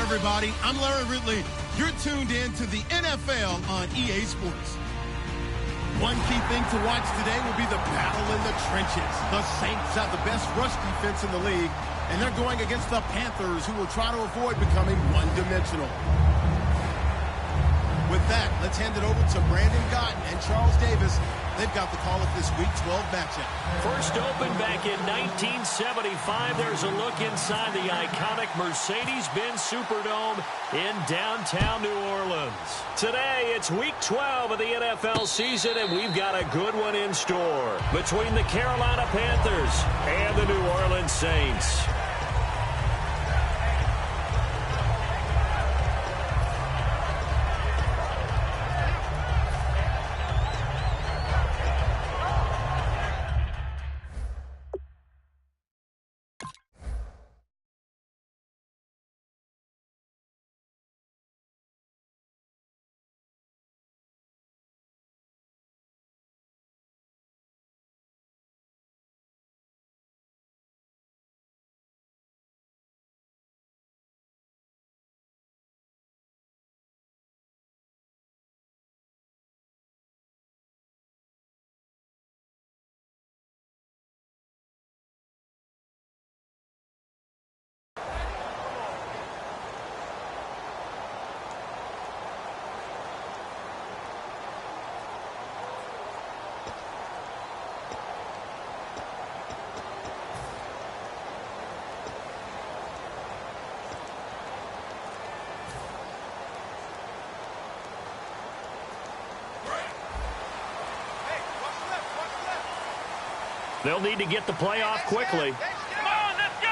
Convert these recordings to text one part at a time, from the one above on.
everybody. I'm Larry Ridley. You're tuned in to the NFL on EA Sports. One key thing to watch today will be the battle in the trenches. The Saints have the best rush defense in the league, and they're going against the Panthers, who will try to avoid becoming one-dimensional. With that, let's hand it over to Brandon Gott and Charles Davis. They've got the call of this Week 12 matchup. First opened back in 1975. There's a look inside the iconic Mercedes-Benz Superdome in downtown New Orleans. Today, it's Week 12 of the NFL season, and we've got a good one in store between the Carolina Panthers and the New Orleans Saints. They'll need to get the play off quickly. Come on, let's go!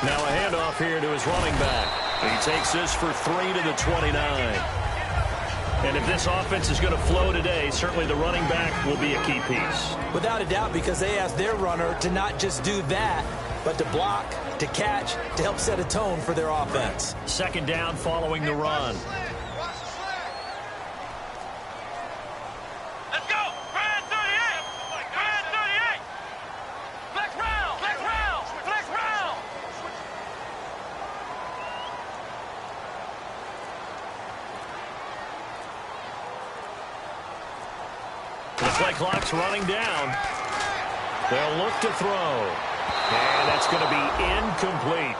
Now a handoff here to his running back. He takes this for 3 to the 29. And if this offense is going to flow today, certainly the running back will be a key piece. Without a doubt, because they asked their runner to not just do that, but to block, to catch, to help set a tone for their offense. Second down following the run. Play clock's running down. They'll look to throw. And that's going to be incomplete.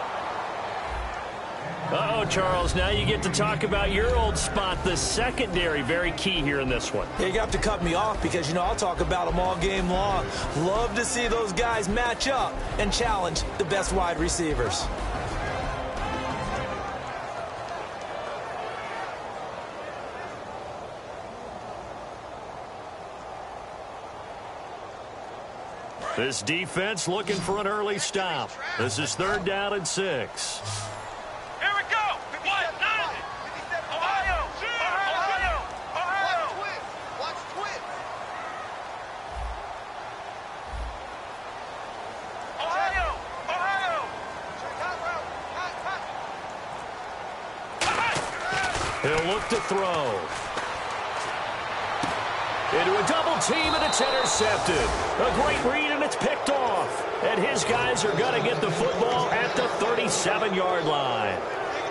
Uh-oh, Charles, now you get to talk about your old spot, the secondary. Very key here in this one. Yeah, you have to cut me off because, I'll talk about them all game long. Love to see those guys match up and challenge the best wide receivers. This defense looking for an early stop. This is 3rd down and 6. Here we go. What? Ohio. Watch twins. Ohio. He'll look to throw. Into a double team, and it's intercepted. A great read, and it's picked off. And his guys are going to get the football at the 37-yard line.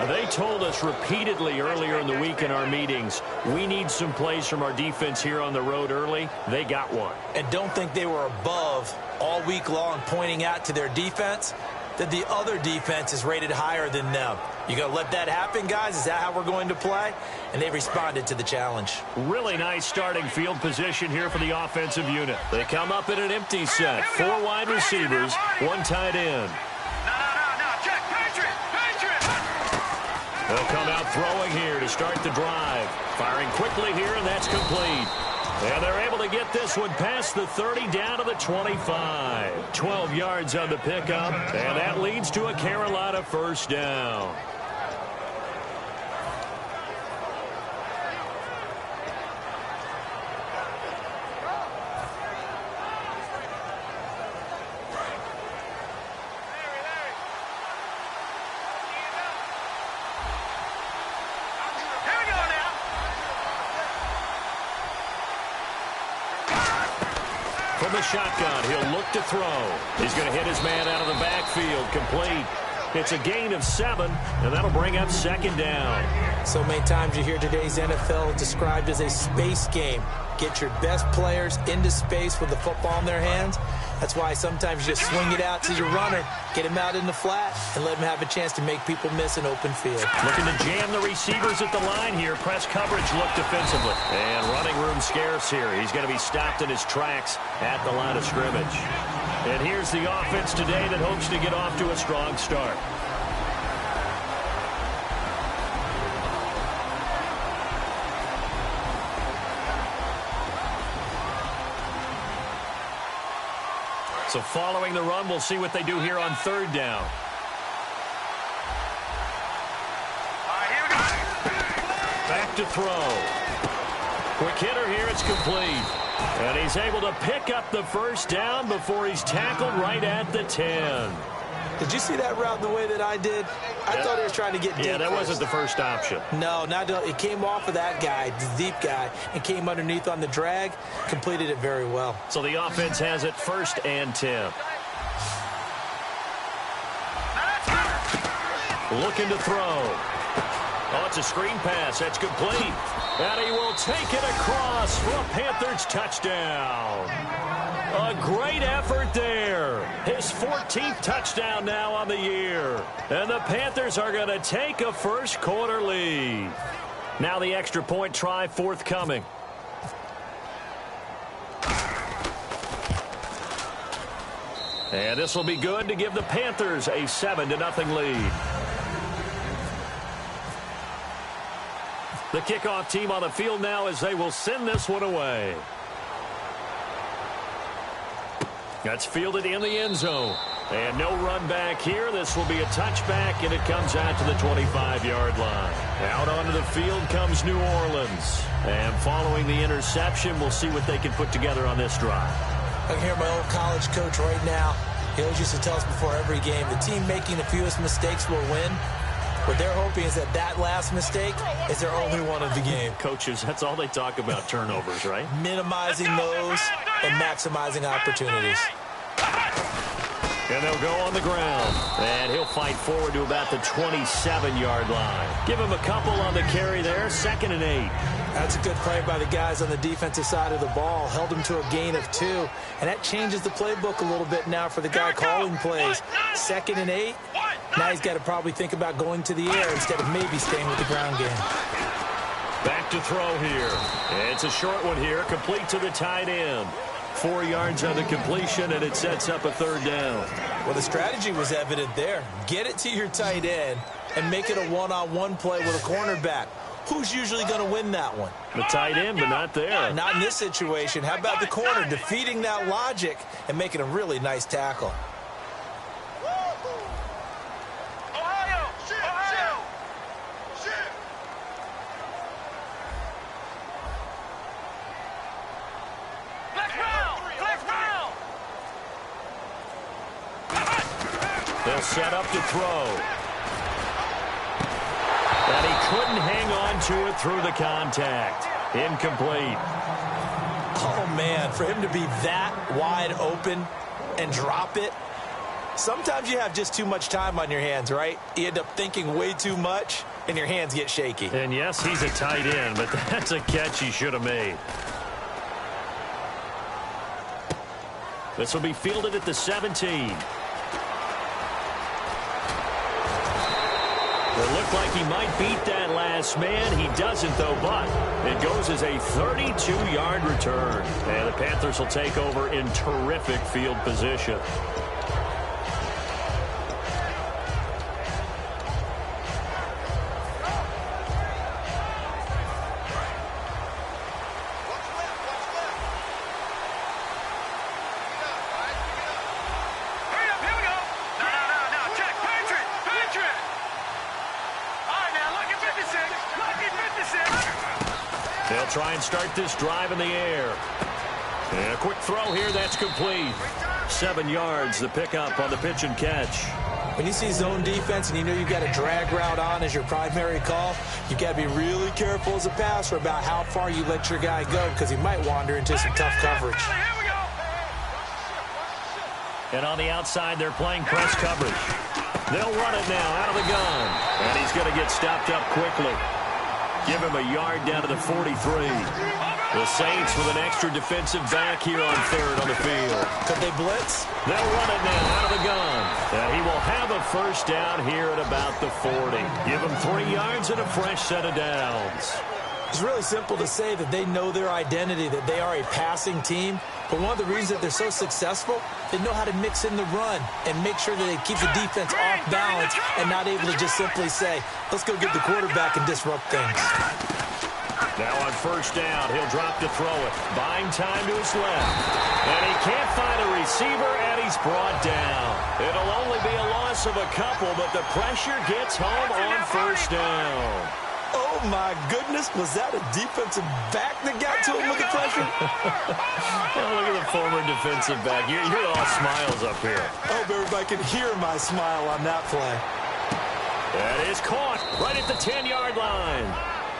They told us repeatedly earlier in the week in our meetings, we need some plays from our defense here on the road early. They got one. And don't think they were above all week long pointing out to their defense that the other defense is rated higher than them. You going to let that happen, guys? Is that how we're going to play? And they responded to the challenge. Really nice starting field position here for the offensive unit. They come up in an empty set. 4 wide receivers, 1 tight end. No. Check. Patriot. They'll come out throwing here to start the drive. Firing quickly here, and that's complete. And they're able to get this one past the 30 down to the 25. 12 yards on the pickup, and that leads to a Carolina first down. From the shotgun, he'll look to throw. He's going to hit his man out of the backfield, complete. It's a gain of 7, and that'll bring up second down. So many times you hear today's NFL described as a space game. Get your best players into space with the football in their hands. That's why sometimes you just swing it out to your runner, get him out in the flat, and let him have a chance to make people miss an open field. Looking to jam the receivers at the line here. Press coverage look defensively. And running room scarce here. He's going to be stopped in his tracks at the line of scrimmage. And here's the offense today that hopes to get off to a strong start. So following the run, we'll see what they do here on third down. Back to throw. Quick hitter here, it's complete. And he's able to pick up the first down before he's tackled right at the 10. Did you see that route the way that I did? I thought he was trying to get deep. Yeah, that wasn't the first option. No, it came off of that guy, the deep guy, and came underneath on the drag. Completed it very well. So the offense has it 1st and 10. Looking to throw. Oh, it's a screen pass. That's complete. And he will take it across for a Panthers touchdown. A great effort there. His 14th touchdown now on the year. And the Panthers are going to take a first quarter lead. Now the extra point try forthcoming. And this will be good to give the Panthers a 7-0 lead. The kickoff team on the field now as they will send this one away. That's fielded in the end zone. And no run back here. This will be a touchback, and it comes out to the 25-yard line. Out onto the field comes New Orleans. And following the interception, we'll see what they can put together on this drive. I can hear my old college coach right now. He always used to tell us before every game, the team making the fewest mistakes will win. What they're hoping is that last mistake is their only one of the game. Coaches, that's all they talk about, turnovers, right? Minimizing those and maximizing opportunities. And they'll go on the ground. And he'll fight forward to about the 27-yard line. Give him a couple on the carry there, 2nd and 8. That's a good play by the guys on the defensive side of the ball. Held him to a gain of 2. And that changes the playbook a little bit now for the guy calling plays. 2nd and 8. Now he's got to probably think about going to the air instead of maybe staying with the ground game. Back to throw here. It's a short one here, complete to the tight end. 4 yards on the completion, and it sets up a 3rd down. Well, the strategy was evident there. Get it to your tight end and make it a one-on-one play with a cornerback. Who's usually going to win that one? The tight end, but not there. Not in this situation. How about the corner defeating that logic and making a really nice tackle? They'll set up to throw. And he couldn't hang on to it through the contact. Incomplete. Oh, man, for him to be that wide open and drop it. Sometimes you have just too much time on your hands, right? You end up thinking way too much, and your hands get shaky. And, yes, he's a tight end, but that's a catch he should have made. This will be fielded at the 17. It looked like he might beat that last man. He doesn't, though, but it goes as a 32-yard return. And the Panthers will take over in terrific field position. They'll try and start this drive in the air. And a quick throw here, that's complete. 7 yards, the pickup on the pitch and catch. When you see zone defense and you know you've got a drag route on as your primary call, you've got to be really careful as a passer about how far you let your guy go because he might wander into some tough coverage. And on the outside, they're playing press coverage. They'll run it now out of the gun. And he's going to get stopped up quickly. Give him a yard down to the 43. The Saints with an extra defensive back here on third on the field. Could they blitz? They'll run it now out of the gun. And he will have a first down here at about the 40. Give him 3 yards and a fresh set of downs. It's really simple to say that they know their identity, that they are a passing team. But one of the reasons that they're so successful, they know how to mix in the run and make sure that they keep the defense off balance and not able to just simply say, let's go get the quarterback and disrupt things. Now on first down, he'll drop to throw it. Buying time to his left. And he can't find a receiver, and he's brought down. It'll only be a loss of a couple, but the pressure gets home on first down. Oh, my goodness. Was that a defensive back that got to him with the pressure? Oh, look at the former defensive back. You're all smiles up here. I hope everybody can hear my smile on that play. That is caught right at the 10-yard line.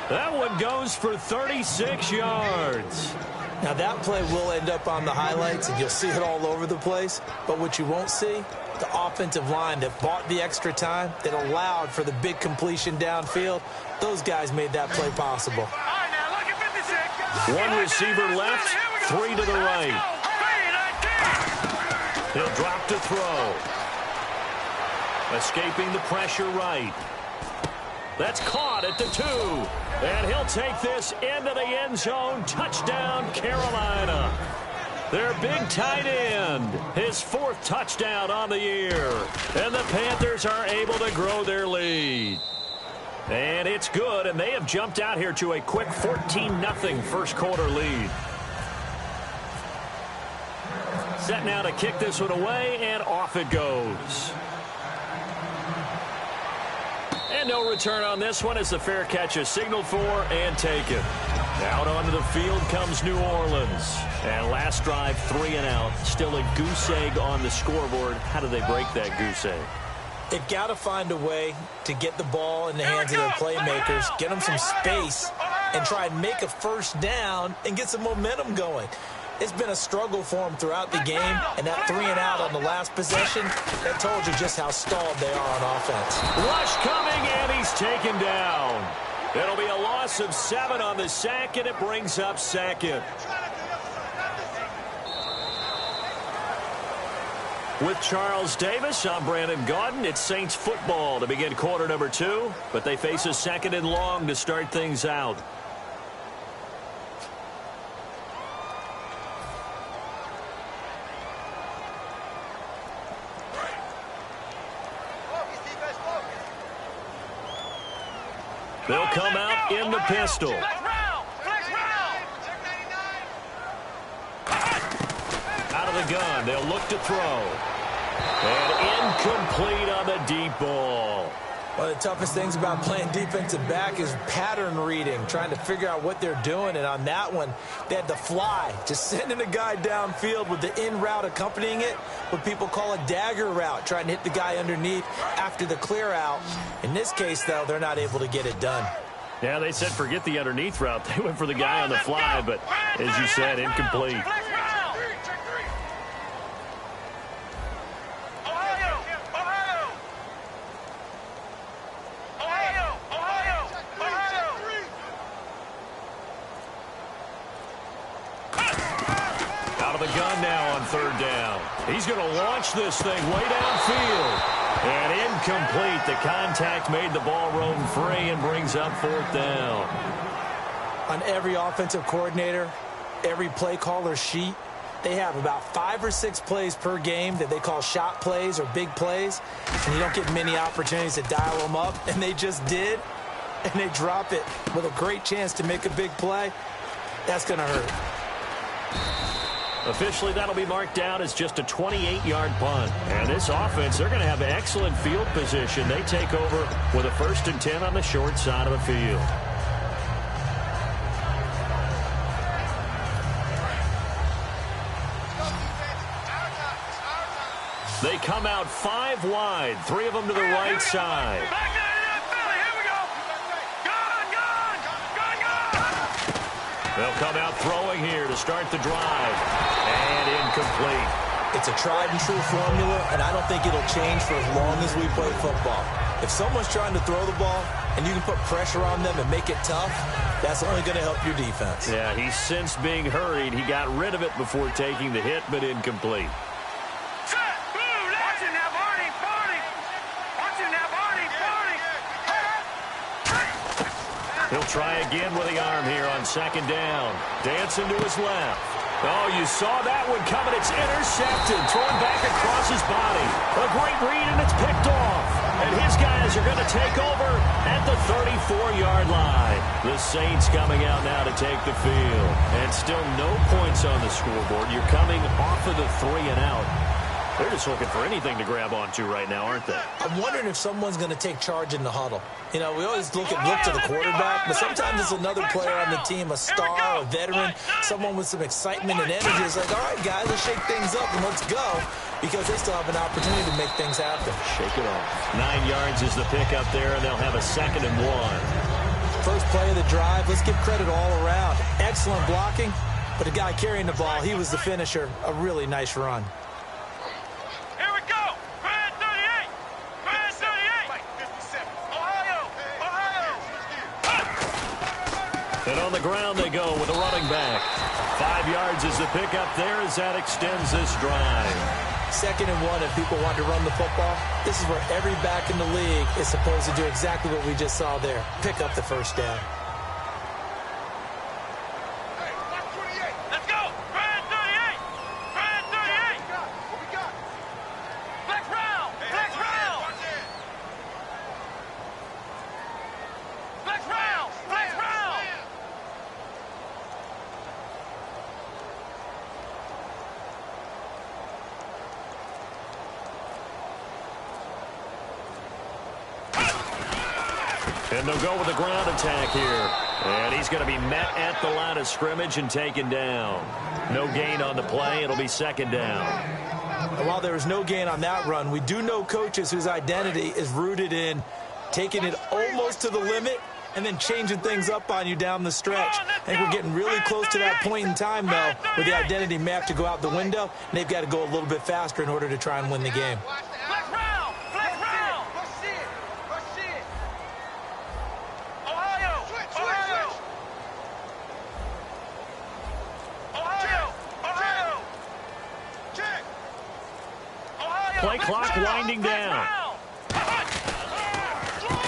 That one goes for 36 yards. Now, that play will end up on the highlights, and you'll see it all over the place. But what you won't see, the offensive line that bought the extra time, that allowed for the big completion downfield, those guys made that play possible. All right, now look at 56. One receiver left, 3 to the right. He'll drop to throw. Escaping the pressure right. That's caught at the 2. And he'll take this into the end zone. Touchdown, Carolina. Their big tight end, his 4th touchdown on the year. And the Panthers are able to grow their lead. And it's good, and they have jumped out here to a quick 14-0 first quarter lead. Set now to kick this one away, and off it goes. And no return on this one as the fair catch is signaled for and taken. Out onto the field comes New Orleans. And last drive, 3 and out. Still a goose egg on the scoreboard. How do they break that goose egg? They've got to find a way to get the ball in the hands of their playmakers, get them some space, and try and make a first down and get some momentum going. It's been a struggle for them throughout the game, and that 3 and out on the last possession, that told you just how stalled they are on offense. Rush coming, and he's taken down. It'll be a loss of 7 on the sack, and it brings up 2nd. With Charles Davis, I'm Brandon Gaudin. It's Saints football to begin quarter number 2, but they face a 2nd and long to start things out. They'll come out in the pistol. Out of the gun, they'll look to throw. And incomplete on the deep ball. One of the toughest things about playing defensive back is pattern reading, trying to figure out what they're doing. And on that one, they had to fly, just sending a guy downfield with the in route accompanying it, what people call a dagger route, trying to hit the guy underneath after the clear out. In this case, though, they're not able to get it done. Yeah, they said forget the underneath route. They went for the guy on the fly, but as you said, incomplete. Third down. He's going to launch this thing way downfield. And incomplete. The contact made the ball roam free and brings up 4th down. On every offensive coordinator, every play caller sheet, they have about 5 or 6 plays per game that they call shot plays or big plays. And you don't get many opportunities to dial them up. And they just did. And they drop it with a great chance to make a big play. That's going to hurt. Officially, that'll be marked down as just a 28-yard punt. And this offense, they're going to have excellent field position. They take over with a 1st and 10 on the short side of the field. They come out 5 wide, 3 of them to the right side. They'll come out throwing here to start the drive. And incomplete. It's a tried-and-true formula, and I don't think it'll change for as long as we play football. If someone's trying to throw the ball and you can put pressure on them and make it tough, that's only going to help your defense. Yeah, he sensed being hurried. He got rid of it before taking the hit, but incomplete. He'll try again with the arm here on second down. Dancing to his left. Oh, you saw that one coming. It's intercepted. Thrown back across his body. A great read, and it's picked off. And his guys are going to take over at the 34-yard line. The Saints coming out now to take the field. And still no points on the scoreboard. You're coming off of the 3-and-out. They're just looking for anything to grab onto right now, aren't they? I'm wondering if someone's going to take charge in the huddle. You know, we always look to the quarterback, but sometimes it's another player on the team, a star, a veteran, someone with some excitement and energy. It's like, all right, guys, let's shake things up and let's go, because they still have an opportunity to make things happen. Shake it off. 9 yards is the pick up there, and they'll have a 2nd and 1. First play of the drive, let's give credit all around. Excellent blocking, but the guy carrying the ball, he was the finisher. A really nice run. And on the ground they go with a running back. 5 yards is the pickup there as that extends this drive. 2nd and 1 if people want to run the football. This is where every back in the league is supposed to do exactly what we just saw there. Pick up the first down. Let's go! Brad 38! Brad 38! What we got? Flex round! Flex round! Flex round! Flex round! And they'll go with the ground attack here. And he's going to be met at the line of scrimmage and taken down. No gain on the play. It'll be 2nd down. And while there was no gain on that run, we do know coaches whose identity is rooted in taking it almost to the limit and then changing things up on you down the stretch. I think we're getting really close to that point in time, though, where the identity map to go out the window, and they've got to go a little bit faster in order to try and win the game. Play clock winding down.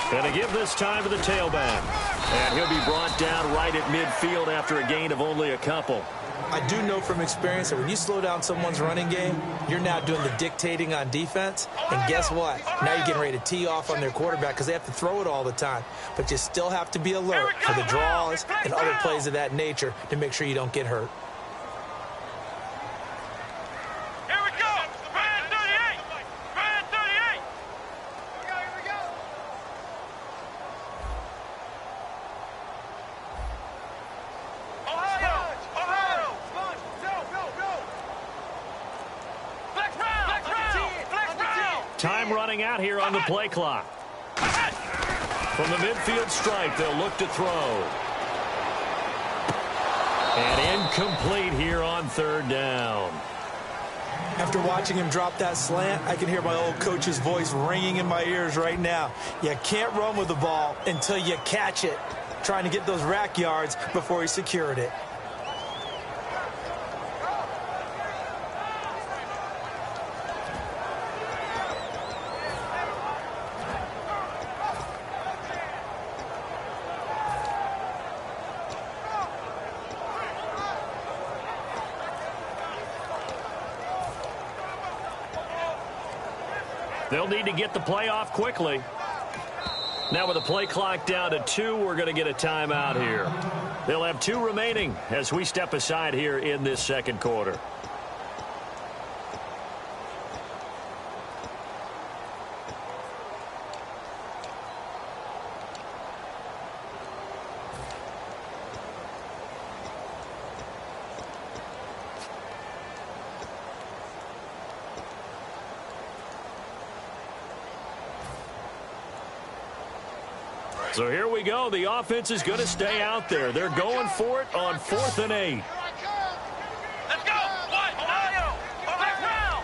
Going to give this time to the tailback. And he'll be brought down right at midfield after a gain of only a couple. I do know from experience that when you slow down someone's running game, you're now doing the dictating on defense. And guess what? Now you're getting ready to tee off on their quarterback because they have to throw it all the time. But you still have to be alert for the draws and other plays of that nature to make sure you don't get hurt. Time running out here on the play clock. From the midfield stripe, they'll look to throw. And incomplete here on 3rd down. After watching him drop that slant, I can hear my old coach's voice ringing in my ears right now. You can't run with the ball until you catch it. Trying to get those rack yards before he secured it. They'll need to get the play off quickly. Now with the play clock down to 2, we're going to get a timeout here. They'll have 2 remaining as we step aside here in this 2nd quarter. So here we go. The offense is going to stay out there. They're going for it on 4th and 8. Let's go! Ohio! Ohio!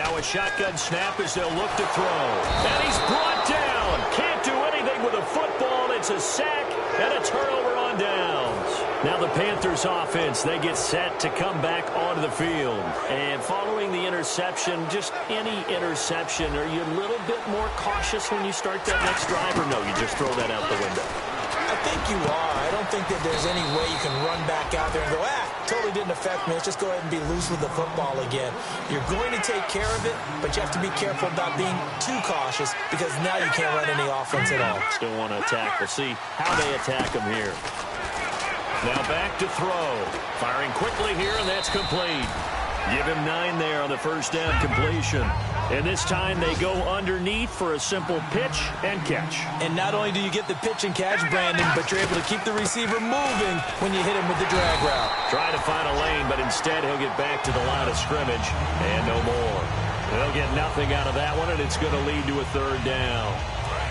Now a shotgun snap as they'll look to throw. And he's brought down. Can't do anything with a football. It's a sack and a turnover on downs. Now the Panthers offense, they get set to come back onto the field. And following the interception, just any interception, are you a little bit more cautious when you start that next drive, or no, you just throw that out the window? I think you are. I don't think that there's any way you can run back out there and go, totally didn't affect me. Let's just go ahead and be loose with the football again. You're going to take care of it, but you have to be careful about being too cautious because now you can't run any offense at all. Still want to attack. We'll see how they attack him here. Now back to throw. Firing quickly here, and that's complete. Give him 9 there on the first down completion. And this time they go underneath for a simple pitch and catch. And not only do you get the pitch and catch, Brandon, but you're able to keep the receiver moving when you hit him with the drag route. Try to find a lane, but instead he'll get back to the line of scrimmage and no more. They'll get nothing out of that one, and it's going to lead to a third down.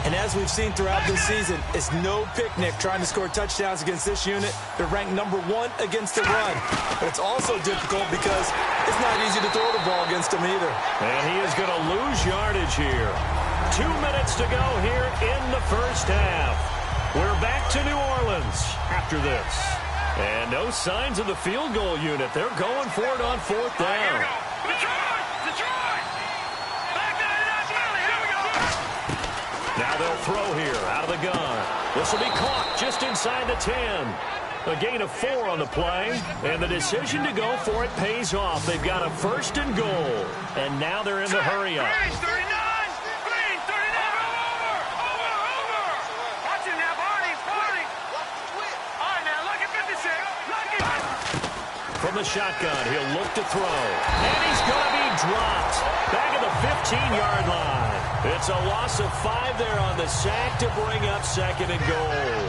And as we've seen throughout this season, it's no picnic trying to score touchdowns against this unit. They're ranked number 1 against the run. But it's also difficult because it's not easy to throw the ball against them either. And he is going to lose yardage here. 2 minutes to go here in the first half. We're back to New Orleans after this. And no signs of the field goal unit. They're going for it on 4th down. Detroit! Back to the nationality. Here we go. Now they'll throw here out of the gun. This will be caught just inside the 10. A gain of 4 on the play, and the decision to go for it pays off. They've got a 1st and goal, and now they're in the hurry up. Green, 39! Green, 39! Over! Watch him now, Barney, 40! All right, now, look at 56. Look at... From the shotgun, he'll look to throw, and he's going to be dropped. Back at the 15-yard line. It's a loss of 5 there on the sack to bring up 2nd and goal.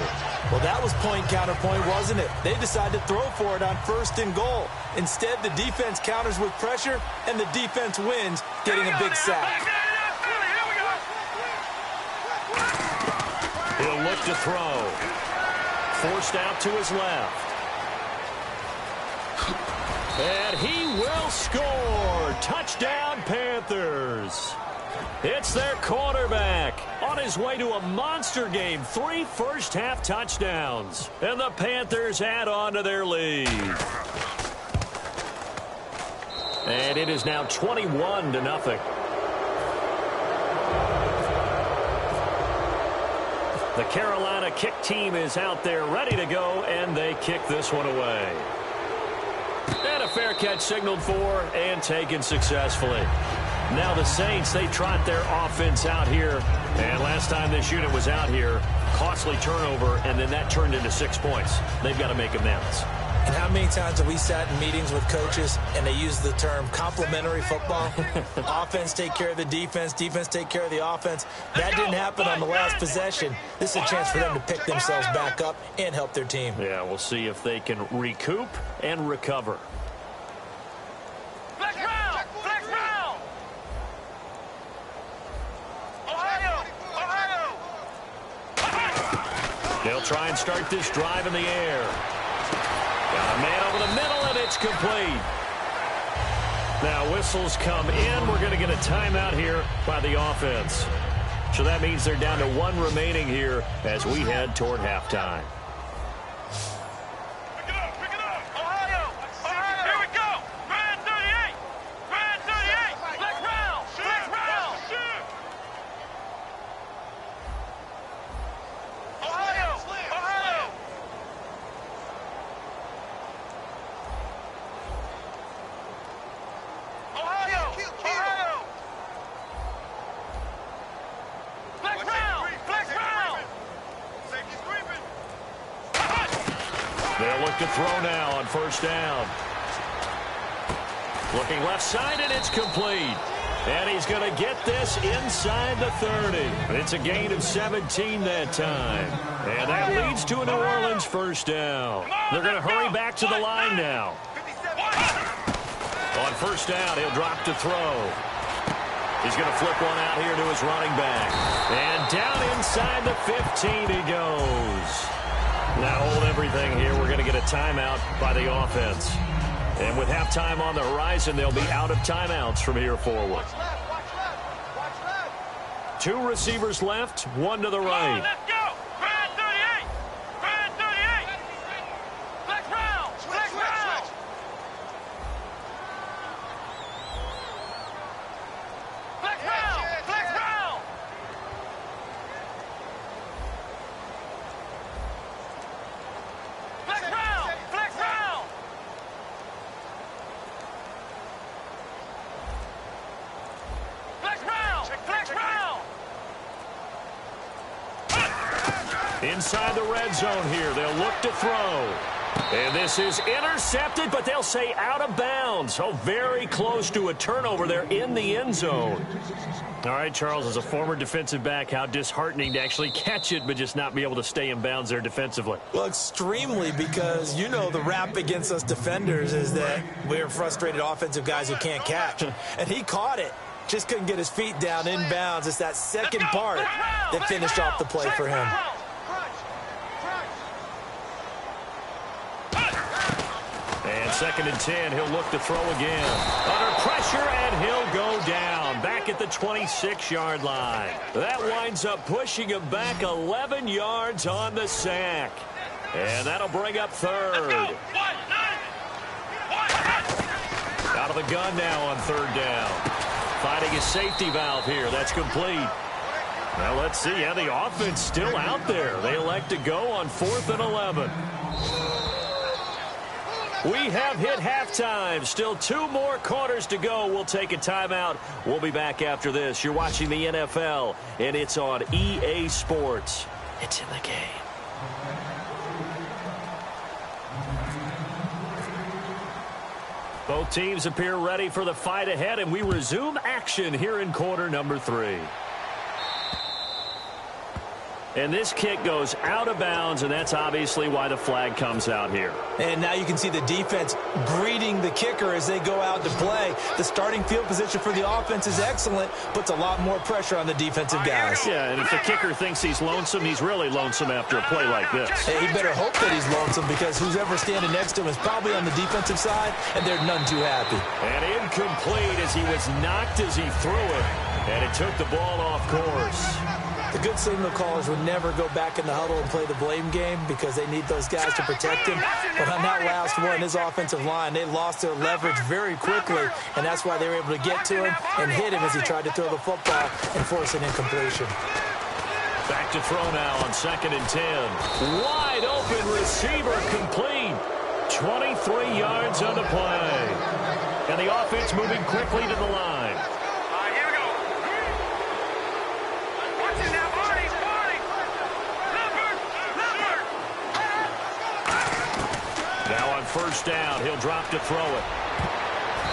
Well, that was point counterpoint, wasn't it? They decided to throw for it on 1st and goal. Instead, the defense counters with pressure, and the defense wins, getting a big sack. He'll look to throw. Forced out to his left. And he will score. Touchdown, Panthers. It's their quarterback on his way to a monster game. 3 first-half touchdowns. And the Panthers add on to their lead. And it is now 21-0. The Carolina kick team is out there ready to go, and they kick this one away. And a fair catch signaled for and taken successfully. Now the Saints, they trot their offense out here. And last time this unit was out here, costly turnover, and then that turned into 6 points. They've got to make amends. And how many times have we sat in meetings with coaches and they use the term complementary football? Offense take care of the defense, defense take care of the offense. That didn't happen on the last possession. This is a chance for them to pick themselves back up and help their team. Yeah, we'll see if they can recoup and recover. Flex round! Flex round! Ohio! They'll try and start this drive in the air. Got a man over the middle, and it's complete. Now whistles come in. We're going to get a timeout here by the offense. So that means they're down to 1 remaining here as we head toward halftime. Pick it up! Ohio! Here we go! Grand 38! Grand 38! Flex round! Flex round! Ohio! Flex round! Flex round! Safety sweeping! They'll look to throw now on 1st down. Looking left side, and it's complete. And he's going to get this inside the 30. It's a gain of 17 that time. And that leads to a New Orleans 1st down. They're going to hurry back to the line now. On 1st down, he'll drop to throw. He's going to flip one out here to his running back. And down inside the 15 he goes. Now hold everything here. We're going to get a timeout by the offense. And with halftime on the horizon, they'll be out of timeouts from here forward. 2 receivers left, 1 to the right. Let's go. Brad 38. Brad 38. Flex round. Flex round. Flex round. Flex round. Flex round. Flex round. Flex round. Flex round. Inside the red zone here, they'll look to throw. And this is intercepted, but they'll say out of bounds. So very close to a turnover there in the end zone. All right, Charles, as a former defensive back, how disheartening to actually catch it, but just not be able to stay in bounds there defensively. Well, extremely, because you know the rap against us defenders is that we're frustrated offensive guys who can't catch. And he caught it. Just couldn't get his feet down in bounds. It's that second part that finished off the play for him. And 2nd and 10, he'll look to throw again. Under pressure, and he'll go down. Back at the 26-yard line. That winds up pushing him back 11 yards on the sack. And that'll bring up 3rd. Out of the gun now on 3rd down. Finding a safety valve here. That's complete. Now let's see. Yeah, the offense still out there. They elect to go on 4th and 11. We have hit halftime. Still 2 more quarters to go. We'll take a timeout. We'll be back after this. You're watching the NFL, and it's on EA Sports. It's in the game. Both teams appear ready for the fight ahead, and we resume action here in quarter number 3. And this kick goes out of bounds, and that's obviously why the flag comes out here. And now you can see the defense greeting the kicker as they go out to play. The starting field position for the offense is excellent, puts a lot more pressure on the defensive guys. Yeah, and if the kicker thinks he's lonesome, he's really lonesome after a play like this. Hey, he better hope that he's lonesome, because who's ever standing next to him is probably on the defensive side, and they're none too happy. And incomplete as he was knocked as he threw it, and it took the ball off course. The good signal callers would never go back in the huddle and play the blame game because they need those guys to protect him. But on that last one, his offensive line, they lost their leverage very quickly, and that's why they were able to get to him and hit him as he tried to throw the football and force an incompletion. Back to throw now on 2nd and 10. Wide open receiver complete. 23 yards on the play. And the offense moving quickly to the line. Now on 1st down, he'll drop to throw it.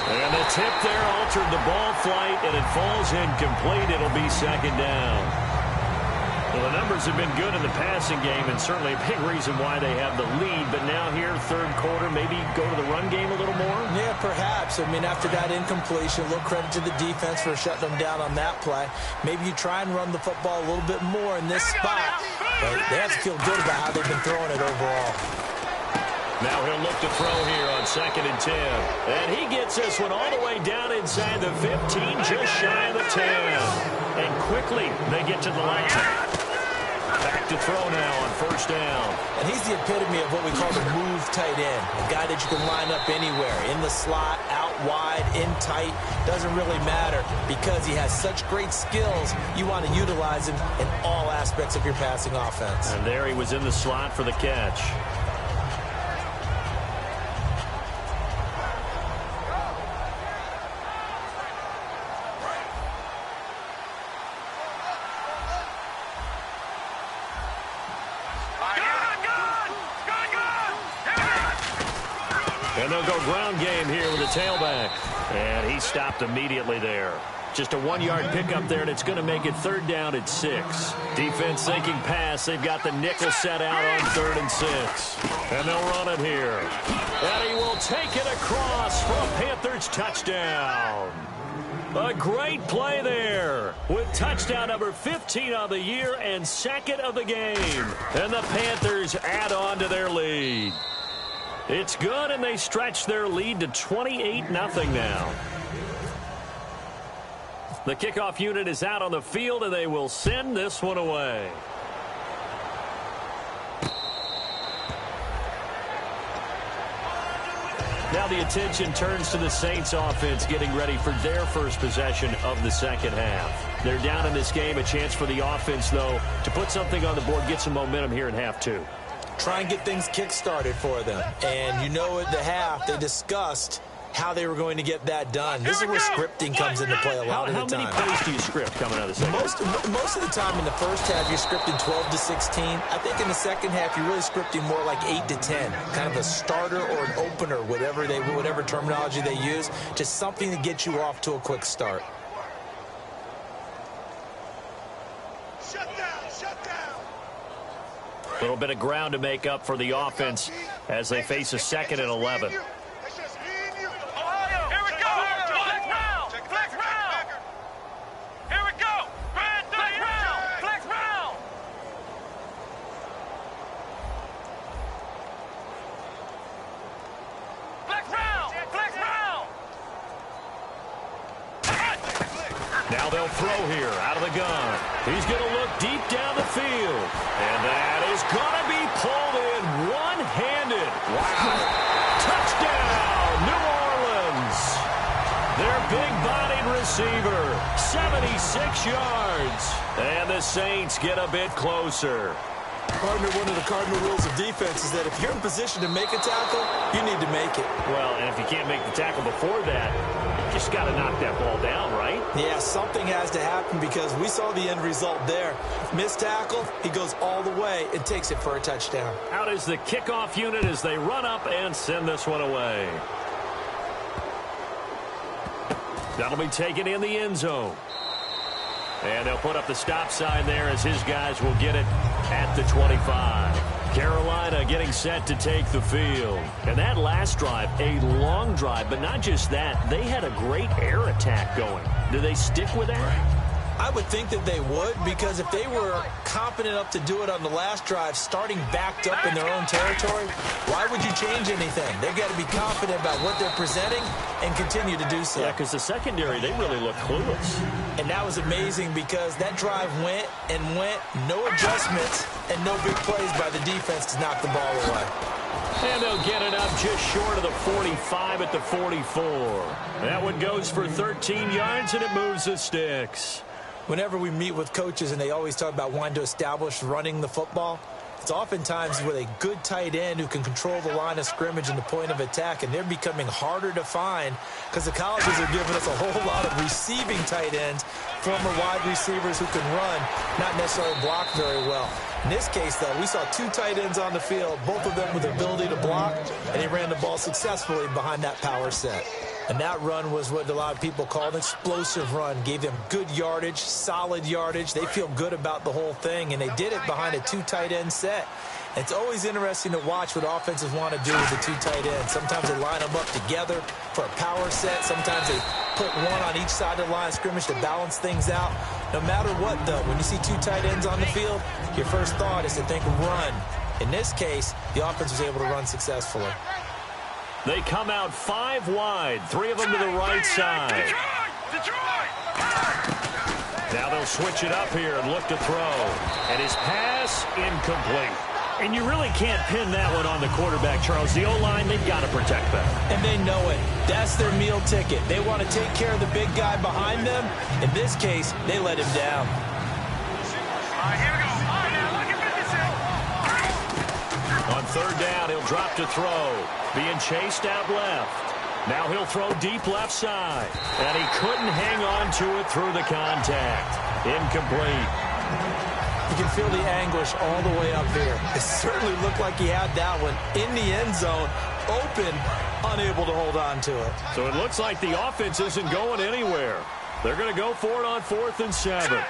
And the tip there altered the ball flight, and it falls incomplete. It'll be 2nd down. Well, the numbers have been good in the passing game, and certainly a big reason why they have the lead. But now here, 3rd quarter, maybe go to the run game a little more? Yeah, perhaps. I mean, after that incompletion, a little credit to the defense for shutting them down on that play. Maybe you try and run the football a little bit more in this spot. But they have to feel good about how they've been throwing it overall. Now he'll look to throw here on 2nd and 10. And he gets this one all the way down inside the 15, just shy of the 10. And quickly, they get to the line. Back to throw now on 1st down. And he's the epitome of what we call the move tight end. A guy that you can line up anywhere. In the slot, out wide, in tight. Doesn't really matter because he has such great skills. You want to utilize him in all aspects of your passing offense. And there he was in the slot for the catch. And they'll go ground game here with a tailback. And he stopped immediately there. Just a 1-yard pickup there, and it's going to make it 3rd down at 6. Defense thinking pass. They've got the nickel set out on 3rd and 6. And they'll run it here. And he will take it across for a Panthers touchdown. A great play there with touchdown number 15 on the year and 2nd of the game. And the Panthers add on to their lead. It's good, and they stretch their lead to 28-0 now. The kickoff unit is out on the field, and they will send this one away. Now the attention turns to the Saints offense getting ready for their first possession of the second half. They're down in this game. A chance for the offense, though, to put something on the board, get some momentum here in half two. Try and get things kick-started for them. And you know at the half, they discussed how they were going to get that done. This is where scripting comes into play a lot of the time. How many plays do you script coming out of the second half? Most of the time in the first half, you're scripting 12 to 16. I think in the second half, you're really scripting more like 8 to 10. Kind of a starter or an opener, whatever terminology they use, just something to get you off to a quick start. Shut down. A little bit of ground to make up for the offense as they face a 2nd and 11. Now they'll throw here out of the gun. He's going to look deep down the field. And that is going to be pulled in one-handed. Wow. Touchdown, New Orleans. Their big-bodied receiver, 76 yards. And the Saints get a bit closer. Partner, one of the cardinal rules of defense is that if you're in position to make a tackle, you need to make it. Well, and if you can't make the tackle before that, you just got to knock that ball down, right? Yeah, something has to happen because we saw the end result there. Missed tackle, he goes all the way and takes it for a touchdown. Out is the kickoff unit as they run up and send this one away. That'll be taken in the end zone. And they'll put up the stop sign there as his guys will get it at the 25. Carolina getting set to take the field. And that last drive, a long drive, but not just that. They had a great air attack going. Do they stick with that? I would think that they would, because if they were confident enough to do it on the last drive, starting backed up in their own territory, why would you change anything? They've got to be confident about what they're presenting and continue to do so. Yeah, because the secondary, they really look clueless. And that was amazing because that drive went and went, no adjustments, and no big plays by the defense to knock the ball away. And they'll get it up just short of the 45 at the 44. That one goes for 13 yards, and it moves the sticks. Whenever we meet with coaches and they always talk about wanting to establish running the football, it's oftentimes with a good tight end who can control the line of scrimmage and the point of attack, and they're becoming harder to find because the colleges are giving us a whole lot of receiving tight ends, former wide receivers who can run, not necessarily block very well. In this case, though, we saw two tight ends on the field, both of them with the ability to block, and he ran the ball successfully behind that power set. And that run was what a lot of people call an explosive run. Gave them good yardage, solid yardage. They feel good about the whole thing, and they did it behind a two tight end set. And it's always interesting to watch what offenses want to do with the two tight ends. Sometimes they line them up together for a power set. Sometimes they put one on each side of the line of scrimmage to balance things out. No matter what, though, when you see two tight ends on the field, your first thought is to think run. In this case, the offense was able to run successfully. They come out 5 wide, 3 of them to the right side. Now they'll switch it up here and look to throw. And his pass incomplete. And you really can't pin that one on the quarterback, Charles. The O-line, they've got to protect that. And they know it. That's their meal ticket. They want to take care of the big guy behind them. In this case, they let him down. All right, here we go. All right, now look at 56. On third down, he'll drop to throw. Being chased out left. Now he'll throw deep left side. And he couldn't hang on to it through the contact. Incomplete. You can feel the anguish all the way up here. It certainly looked like he had that one in the end zone, open, unable to hold on to it. So it looks like the offense isn't going anywhere. They're going to go for it on 4th and 7.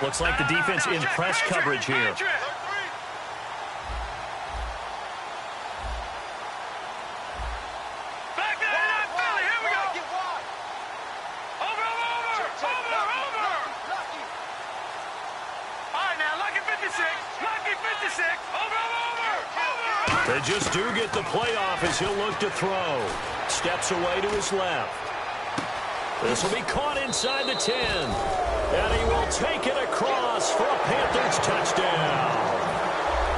Looks like the defense in press coverage here. They just do get the playoff as he'll look to throw. Steps away to his left. This will be caught inside the 10. And he will take it across for a Panthers touchdown.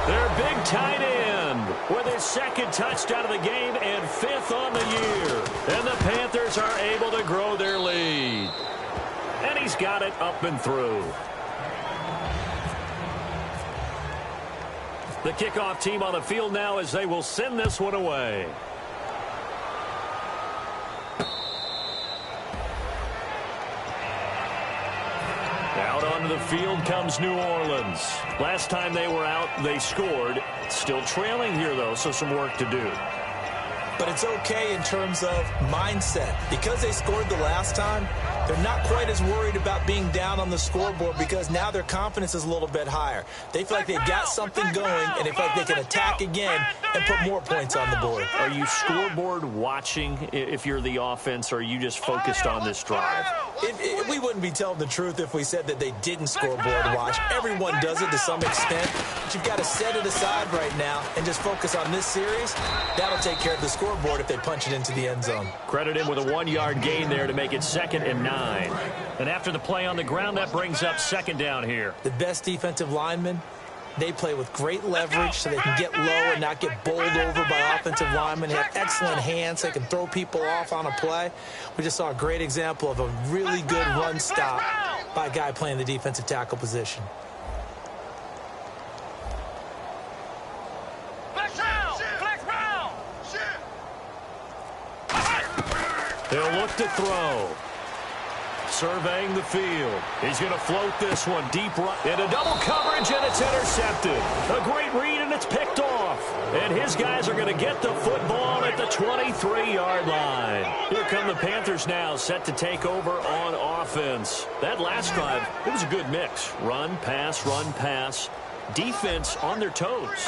Their big tight end with his second touchdown of the game and 5th on the year. And the Panthers are able to grow their lead. And he's got it up and through. The kickoff team on the field now as they will send this one away. Out onto the field comes New Orleans. Last time they were out, they scored. Still trailing here, though, so some work to do. But it's okay in terms of mindset. Because they scored the last time, they're not quite as worried about being down on the scoreboard because now their confidence is a little bit higher. They feel like they've got something going, and they feel like they can attack again and put more points on the board. Are you scoreboard watching if you're the offense, or are you just focused on this drive? We wouldn't be telling the truth if we said that they didn't scoreboard watch. Everyone does it to some extent, but you've got to set it aside right now and just focus on this series. That'll take care of the scoreboard if they punch it into the end zone. Credit him with a 1-yard gain there to make it 2nd and 9. And after the play on the ground, that brings up 2nd down here. The best defensive linemen, they play with great leverage so they can get low and not get bowled over by offensive linemen. They have excellent hands. They can throw people off on a play. We just saw a great example of a really good run stop by a guy playing the defensive tackle position. They'll look to throw. Surveying the field. He's going to float this one deep right into double coverage, and it's intercepted. A great read, and it's picked off. And his guys are going to get the football at the 23-yard line. Here come the Panthers now, set to take over on offense. That last drive, it was a good mix. Run, pass, defense on their toes.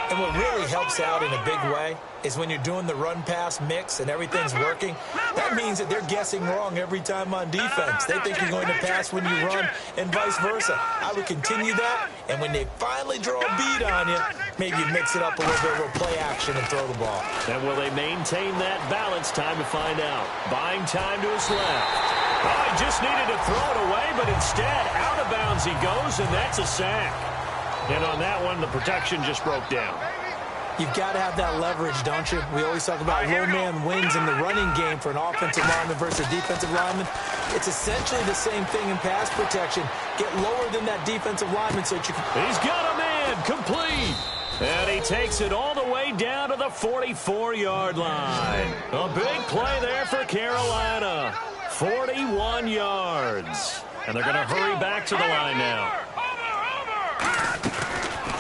And what really helps out in a big way is when you're doing the run-pass mix and everything's working, that means that they're guessing wrong every time on defense. They think you're going to pass when you run and vice versa. I would continue that, and when they finally draw a bead on you, maybe you mix it up a little bit with play action and throw the ball. And will they maintain that balance? Time to find out. Buying time to his left. Oh, he just needed to throw it away, but instead, out of bounds he goes, and that's a sack. And on that one, the protection just broke down. You've got to have that leverage, don't you? We always talk about low man wins in the running game for an offensive lineman versus a defensive lineman. It's essentially the same thing in pass protection. Get lower than that defensive lineman so that you can... He's got a man complete. And he takes it all the way down to the 44-yard line. A big play there for Carolina. 41 yards. And they're going to hurry back to the line now.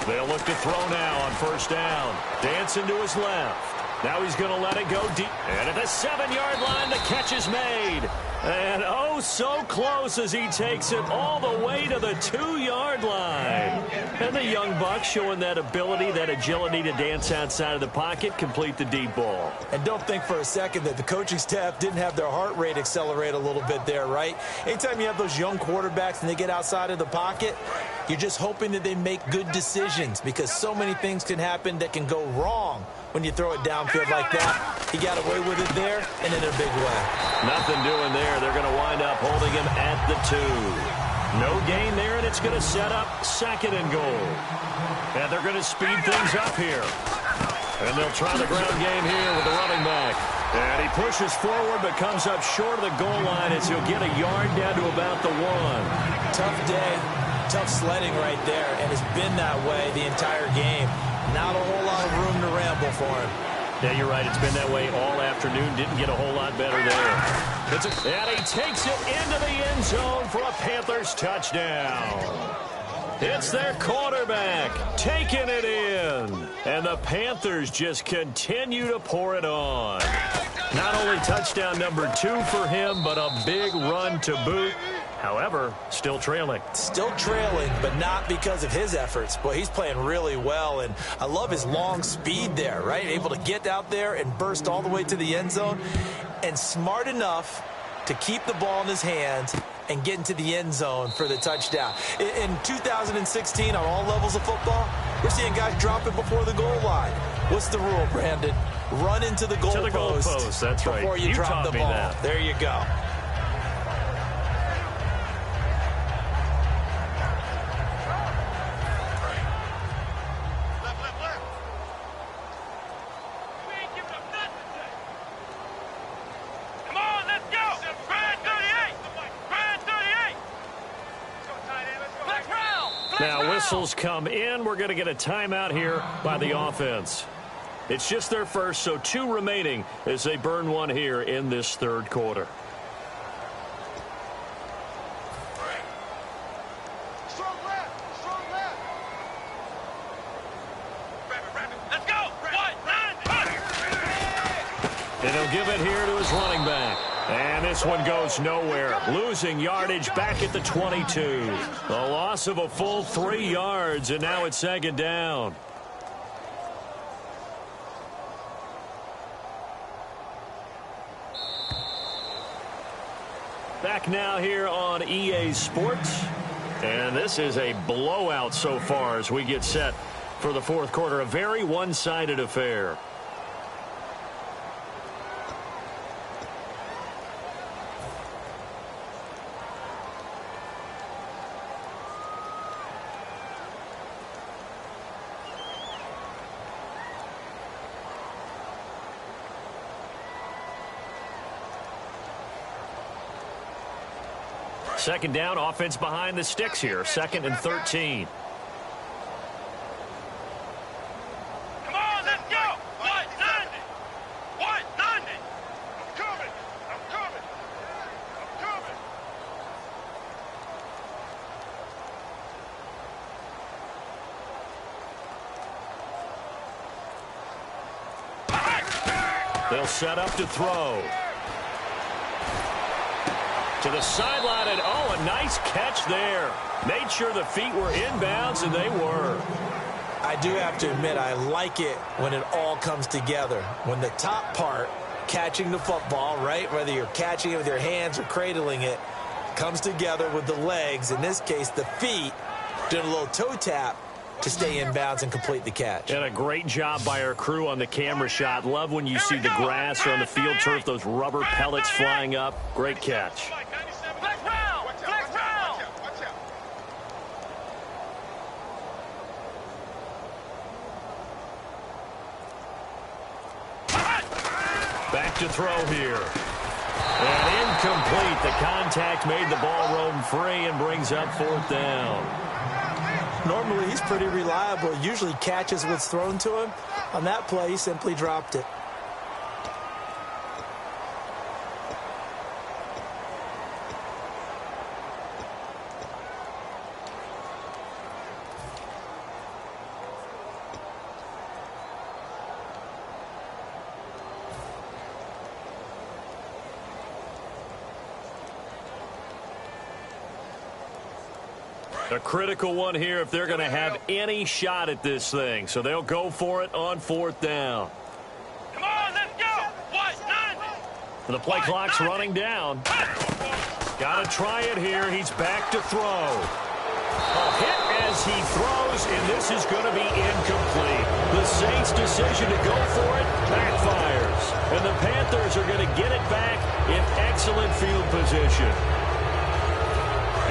They'll look to throw now on 1st down. Dancing to his left. Now he's going to let it go deep. And at the 7-yard line, the catch is made. And oh, so close as he takes it all the way to the 2-yard line. And the young buck showing that ability, that agility to dance outside of the pocket, complete the deep ball. And don't think for a second that the coaching staff didn't have their heart rate accelerate a little bit there, right? Anytime you have those young quarterbacks and they get outside of the pocket, you're just hoping that they make good decisions because so many things can happen that can go wrong when you throw it downfield like that. He got away with it there and in a big way. Nothing doing there. They're going to wind up holding him at the 2. No gain there, and it's going to set up 2nd and goal. And they're going to speed things up here. And they'll try the ground game here with the running back. And he pushes forward but comes up short of the goal line as he'll get a yard down to about the 1. Tough day, tough sledding right there, and it's been that way the entire game. Not a whole lot of room to ramble for him. Yeah, you're right. It's been that way all afternoon. Didn't get a whole lot better there. And he takes it into the end zone for a Panthers touchdown. It's their quarterback taking it in. And the Panthers just continue to pour it on. Not only touchdown number 2 for him, but a big run to boot. However, still trailing. Still trailing, but not because of his efforts. Boy, he's playing really well, and I love his long speed there, right? Able to get out there and burst all the way to the end zone, and smart enough to keep the ball in his hands and get into the end zone for the touchdown. In 2016, on all levels of football, we're seeing guys drop it before the goal line. What's the rule, Brandon? Run into the goal post. That's right. Before you drop the ball. That. There you go. Now whistles come in. We're going to get a timeout here by the offense. It's just their first, so 2 remaining as they burn one here in this third quarter. Strong left. Let's go. And he'll give it here to his running back. And this one goes nowhere. Losing yardage back at the 22. A loss of a full 3 yards, and now it's second down. Back now here on EA Sports. And this is a blowout so far as we get set for the fourth quarter. A very one-sided affair. Second down, offense behind the sticks here. 2nd and 13. Come on, let's go. 190. 190. I'm coming. They'll set up to throw. To the sideline, and oh, a nice catch there. Made sure the feet were inbounds, and they were. I do have to admit, I like it when it all comes together. When the top part, catching the football, right, whether you're catching it with your hands or cradling it, comes together with the legs, in this case the feet, doing a little toe tap to stay in bounds and complete the catch. And a great job by our crew on the camera shot. Love when you see the grass or on the field turf, those rubber pellets flying up. Great catch. Back to throw here. And incomplete. The contact made the ball roam free and brings up 4th down. Normally, he's pretty reliable. Usually catches what's thrown to him. On that play, he simply dropped it. A critical one here if they're going to have any shot at this thing. So they'll go for it on 4th down. Come on, let's go. 190. The play clock's running down. Got to try it here. He's back to throw. A hit as he throws, and this is going to be incomplete. The Saints' decision to go for it backfires. And the Panthers are going to get it back in excellent field position.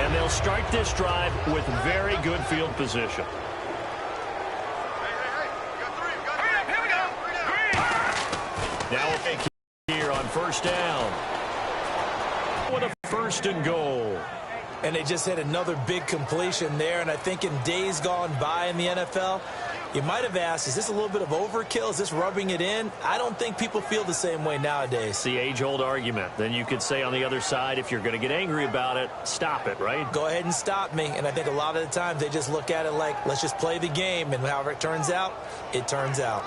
And they'll start this drive with very good field position. Now a pick here on 1st down. With a 1st and goal. And they just hit another big completion there. And I think in days gone by in the NFL, you might have asked, is this a little bit of overkill? Is this rubbing it in? I don't think people feel the same way nowadays. It's the age-old argument. Then you could say on the other side, if you're going to get angry about it, stop it, right? Go ahead and stop me. And I think a lot of the times they just look at it like, let's just play the game. And however it turns out, it turns out.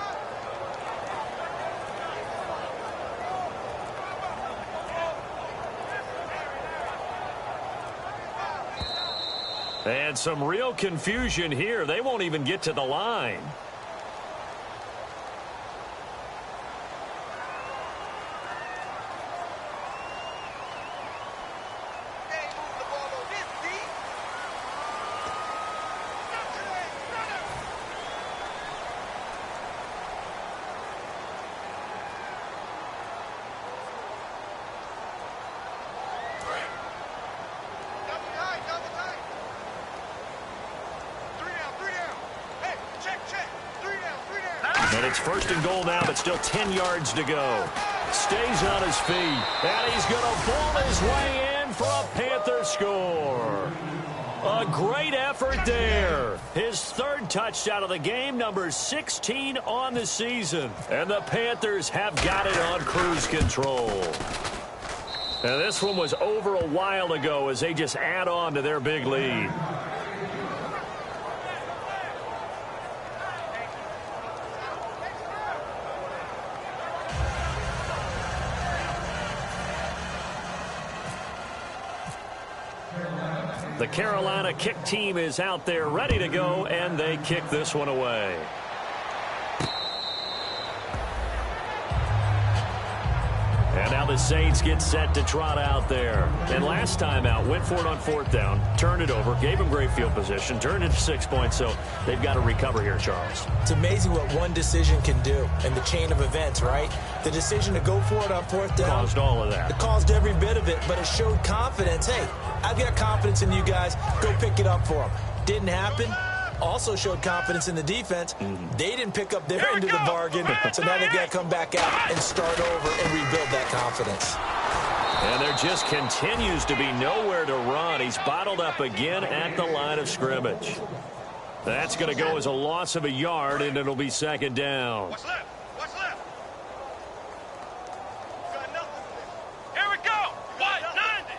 And some real confusion here. They won't even get to the line. And it's 1st and goal now, but still 10 yards to go. Stays on his feet, and he's going to ball his way in for a Panther score. A great effort there. His 3rd touchdown of the game, number 16 on the season. And the Panthers have got it on cruise control. And this one was over a while ago as they just add on to their big lead. The Carolina kick team is out there ready to go, and they kick this one away. And now the Saints get set to trot out there. And last time out, went for it on 4th down, turned it over, gave them great field position, turned it to 6 points, so they've got to recover here, Charles. It's amazing what one decision can do in the chain of events, right? The decision to go for it on 4th down. Caused all of that. It caused every bit of it, but it showed confidence. Hey, I've got confidence in you guys. Go pick it up for them. Didn't happen. Also showed confidence in the defense. They didn't pick up their end of the bargain, so now they've got to come back out and start over and rebuild that confidence. And there just continues to be nowhere to run. He's bottled up again at the line of scrimmage. That's going to go as a loss of a yard, and it'll be 2nd down. What's left? What's left? Got nothing. Here we go. White 90.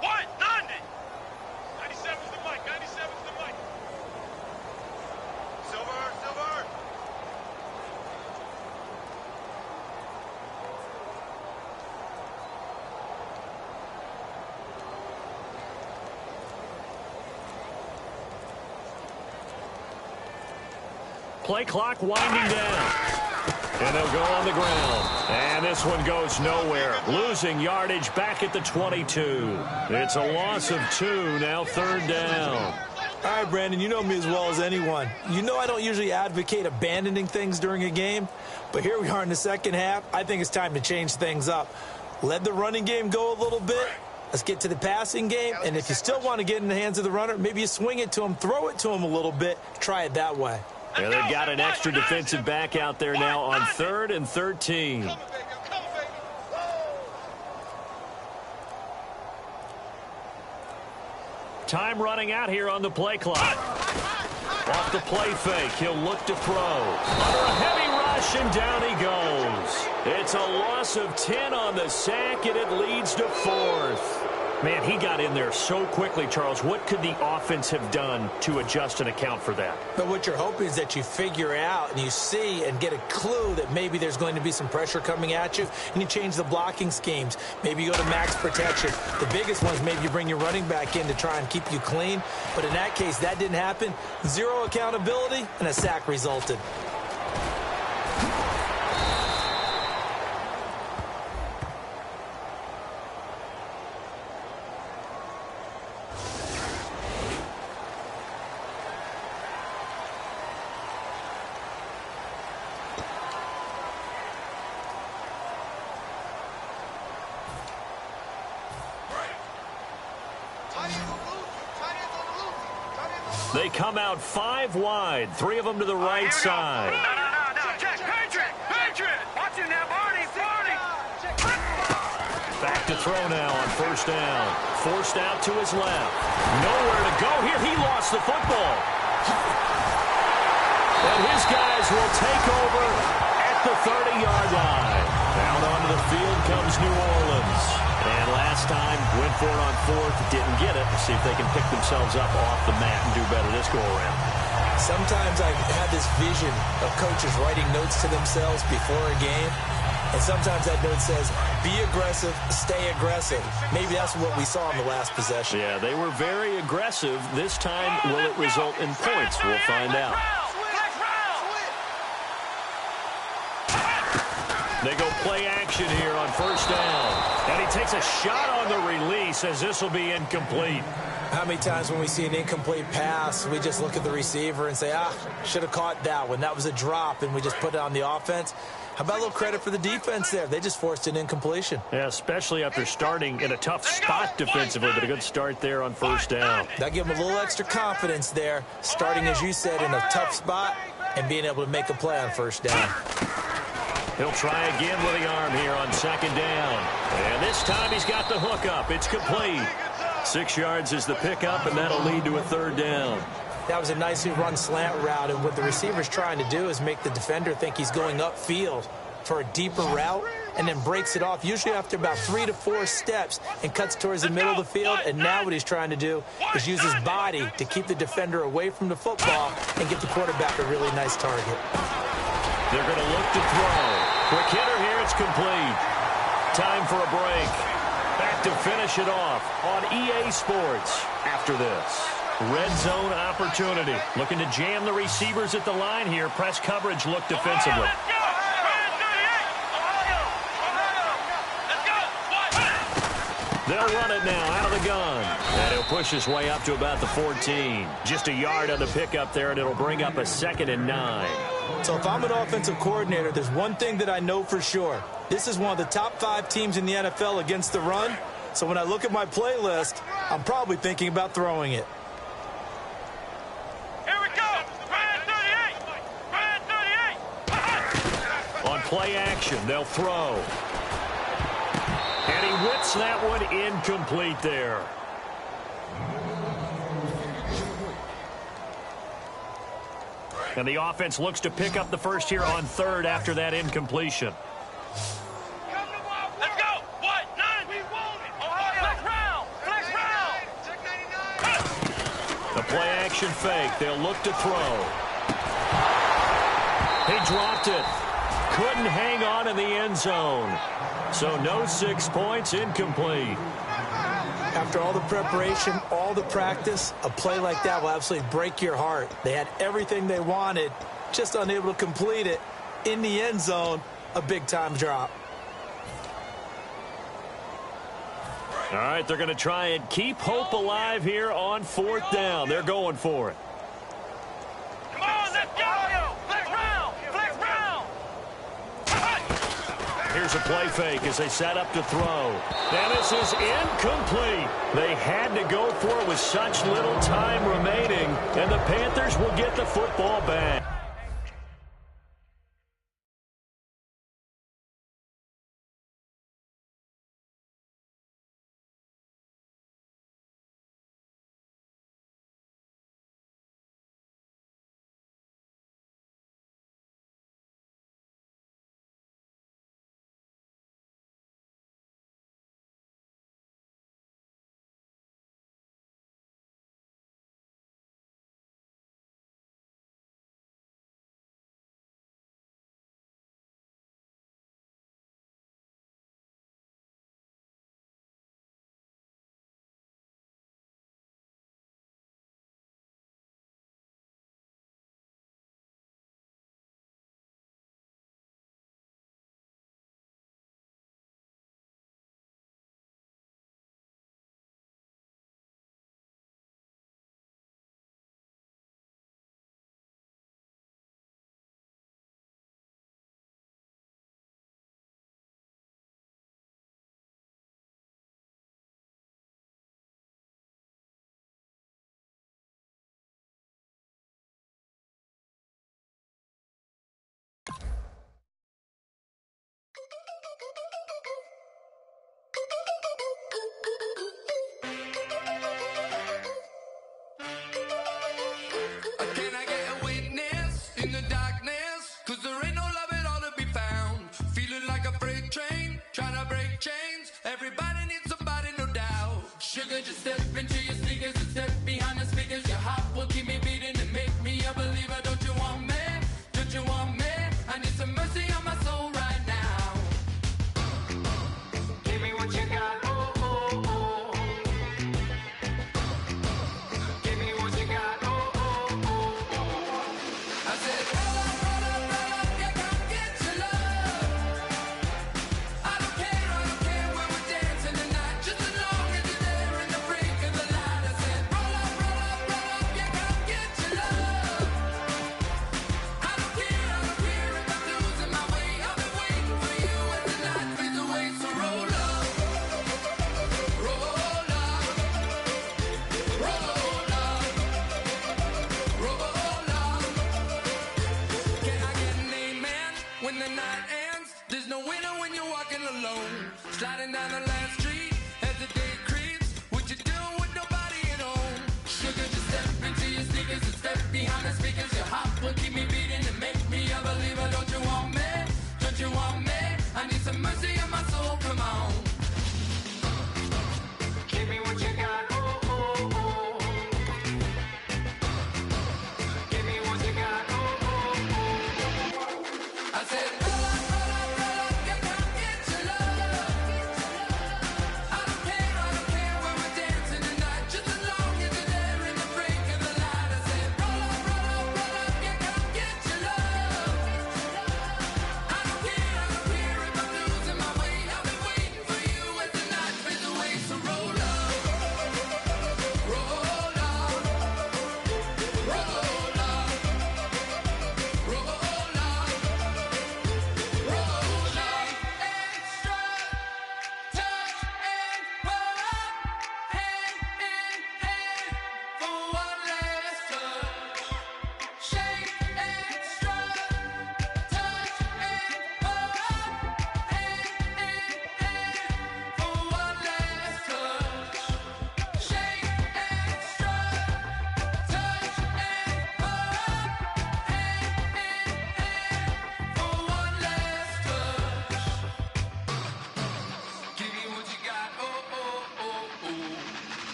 White 90. 97's the mic. 97's the mic. Silver, silver. Play clock winding down. And they'll go on the ground. And this one goes nowhere. Losing yardage back at the 22. It's a loss of 2, now 3rd down. All right, Brandon, you know me as well as anyone. You know I don't usually advocate abandoning things during a game, but here we are in the 2nd half. I think it's time to change things up. Let the running game go a little bit. Let's get to the passing game, and if you still want to get in the hands of the runner, maybe you swing it to him, throw it to him a little bit, try it that way. And they've got an extra defensive back out there now on 3rd and 13. Time running out here on the play clock. Off the play fake, he'll look to throw. Under a heavy rush, and down he goes. It's a loss of 10 on the sack, and it leads to 4th. Man, he got in there so quickly, Charles. What could the offense have done to adjust and account for that? But what you're hoping is that you figure out and you see and get a clue that maybe there's going to be some pressure coming at you, and you change the blocking schemes. Maybe you go to max protection. The biggest one is maybe you bring your running back in to try and keep you clean. But in that case, that didn't happen. 0 accountability, and a sack resulted. They come out 5 wide, 3 of them to the right side. No. Check. Patriot. Watch it now, Barney. Back to throw now on 1st down. Forced out to his left. Nowhere to go here. He lost the football. And his guys will take over at the 30-yard line. Down onto the field comes New Orleans. And last time, went for it on 4th, didn't get it. See if they can pick themselves up off the mat and do better this go-around. Sometimes I have this vision of coaches writing notes to themselves before a game, and sometimes that note says, be aggressive, stay aggressive. Maybe that's what we saw in the last possession. Yeah, they were very aggressive. This time, will it result in points? We'll find out. They go play action here on 1st down. And he takes a shot on the release as this will be incomplete. How many times when we see an incomplete pass, we just look at the receiver and say, should have caught that one. That was a drop, and we just put it on the offense. How about a little credit for the defense there? They just forced an incompletion. Yeah, especially after starting in a tough spot defensively, but a good start there on 1st down. That gave them a little extra confidence there, starting, as you said, in a tough spot. and being able to make a play on first down. He'll try again with the arm here on second down. And this time he's got the hook up. It's complete. 6 yards is the pickup, and that'll lead to a third down. That was a nicely run slant route, and what the receiver's trying to do is make the defender think he's going upfield for a deeper route, and then breaks it off, usually after about 3 to 4 steps, and cuts towards the middle of the field. And now what he's trying to do is use his body to keep the defender away from the football and get the quarterback a really nice target. They're going to look to throw. Quick hitter here, it's complete. Time for a break. Back to finish it off on EA Sports after this. Red zone opportunity. Looking to jam the receivers at the line here. Press coverage look defensively. They'll run it now out of the gun. And he'll push his way up to about the 14. Just a yard on the pickup there, and it'll bring up a 2nd and 9. So if I'm an offensive coordinator, there's one thing that I know for sure. This is one of the top 5 teams in the NFL against the run. So when I look at my playlist, I'm probably thinking about throwing it. Here we go. Red 38. Red 38. On play action, they'll throw. And he whips that one incomplete there. And the offense looks to pick up the first here on 3rd after that incompletion. Let's go. What? 9. We want it. Flex round. Flex round. The play action fake. They'll look to throw. He dropped it. Couldn't hang on in the end zone. So no 6 points, incomplete. After all the preparation, all the practice, a play like that will absolutely break your heart. They had everything they wanted, just unable to complete it. In the end zone, a big-time drop. All right, they're going to try and keep hope alive here on 4th down. They're going for it. Come on, let's go. Flex round. Flex round. Here's a play fake as they set up to throw. And this is incomplete. They had to go for it with such little time remaining, and the Panthers will get the football back.